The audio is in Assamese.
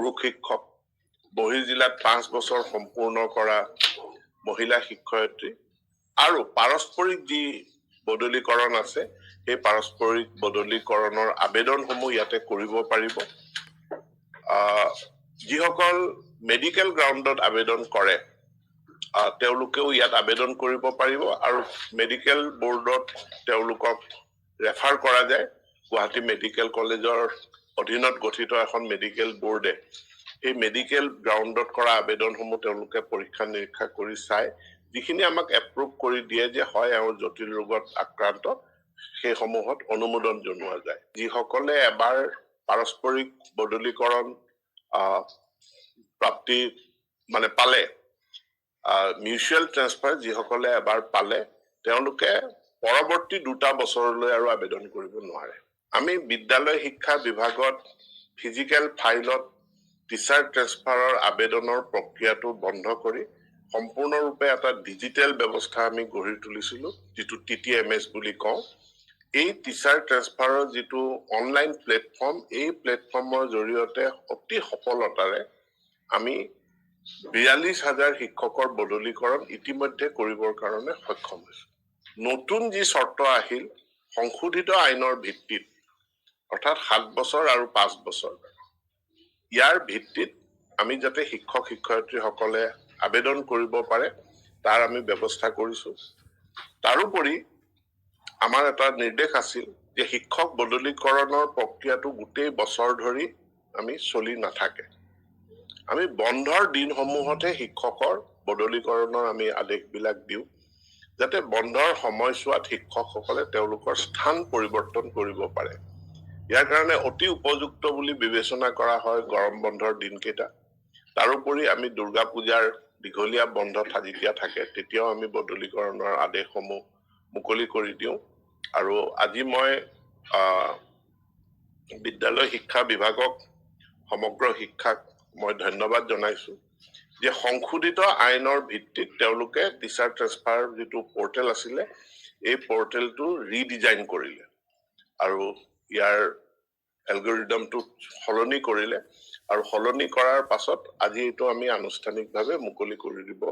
পুৰুষ শিক্ষক, বহিৰ জিলাত 5 বছৰ সম্পূৰ্ণ কৰা মহিলা শিক্ষয়িত্ৰী আৰু পাৰস্পৰিক যি বদলীকৰণ আছে সেই পাৰস্পৰিক বদলীকৰণৰ আবেদনসমূহ ইয়াতে কৰিব পাৰিব। যিসকল মেডিকেল গ্ৰাউণ্ডত আবেদন কৰে তেওঁলোকেও ইয়াত আবেদন কৰিব পাৰিব আৰু মেডিকেল বোৰ্ডত তেওঁলোকক ৰেফাৰ কৰা যায়। গুৱাহাটী মেডিকেল কলেজৰ অধীনত গঠিত এখন মেডিকেল বোৰ্ডে এই মেডিকেল গ্ৰাউণ্ডত কৰা আবেদনসমূহ তেওঁলোকে পৰীক্ষা নিৰীক্ষা কৰি চাই যিখিনি আমাক এপ্ৰুভ কৰি দিয়ে যে হয় এওঁ জটিল ৰোগত আক্ৰান্ত সেইসমূহত অনুমোদন জনোৱা যায়। যিসকলে এবাৰ পাৰস্পৰিক বদলীকৰণ প্ৰাপ্তি মানে পালে মিউচুৱেল ট্ৰেন্সফাৰ যিসকলে এবাৰ পালে তেওঁলোকে পৰৱৰ্তী 2টা বছৰলৈ আৰু আবেদন কৰিব নোৱাৰে। আমি বিদ্যালয় শিক্ষা বিভাগত ফিজিকেল ফাইলত টিচাৰ ট্ৰেন্সফাৰৰ আবেদনৰ প্ৰক্ৰিয়াটো বন্ধ কৰি সম্পূৰ্ণৰূপে এটা ডিজিটেল ব্যৱস্থা আমি গঢ়ি তুলিছিলো যিটো TTMS বুলি কওঁ। এই টিচাৰ ট্ৰেন্সফাৰৰ যিটো অনলাইন প্লেটফৰ্ম এই প্লেটফৰ্মৰ জৰিয়তে অতি সফলতাৰে আমি 42,000 শিক্ষকৰ বদলীকৰণ ইতিমধ্যে কৰিবৰ কাৰণে সক্ষম হৈছো। নতুন যি চৰ্ত আহিল সংশোধিত আইনৰ ভিত্তিত অৰ্থাৎ 7 বছৰ আৰু 5 বছৰ ইয়াৰ ভিত্তিত আমি যাতে শিক্ষক শিক্ষয়িত্ৰীসকলে আবেদন কৰিব পাৰে তাৰ আমি ব্যৱস্থা কৰিছো। তাৰোপৰি আমাৰ এটা নিৰ্দেশ আছিল যে শিক্ষক বদলীকৰণৰ প্ৰক্ৰিয়াটো গোটেই বছৰ ধৰি আমি চলি নাথাকে। আমি বন্ধৰ দিনসমূহতহে শিক্ষকৰ বদলীকৰণৰ আমি আদেশবিলাক দিওঁ যাতে বন্ধৰ সময়ছোৱাত শিক্ষকসকলে তেওঁলোকৰ স্থান পৰিৱৰ্তন কৰিব পাৰে। ইয়াৰ কাৰণে অতি উপযুক্ত বুলি বিবেচনা কৰা হয় গৰম বন্ধৰ দিনকেইটা। তাৰোপৰি আমি দুৰ্গা পূজাৰ দীঘলীয়া বন্ধ যেতিয়া থাকে তেতিয়াও আমি বদলীকৰণৰ আদেশসমূহ মুকলি কৰি দিওঁ। আৰু আজি মই বিদ্যালয় শিক্ষা বিভাগক সমগ্ৰ শিক্ষাক মই ধন্যবাদ জনাইছো যে সংশোধিত আইনৰ ভিত্তিত তেওঁলোকে টিচাৰ ট্ৰেন্সফাৰ যিটো পৰ্টেল আছিলে এই পৰ্টেলটো ৰিডিজাইন কৰিলে আৰু ইয়াৰ এলগৰিদমটো সলনি কৰিলে আৰু সলনি কৰাৰ পাছত আজি এইটো আমি আনুষ্ঠানিকভাৱে মুকলি কৰি দিব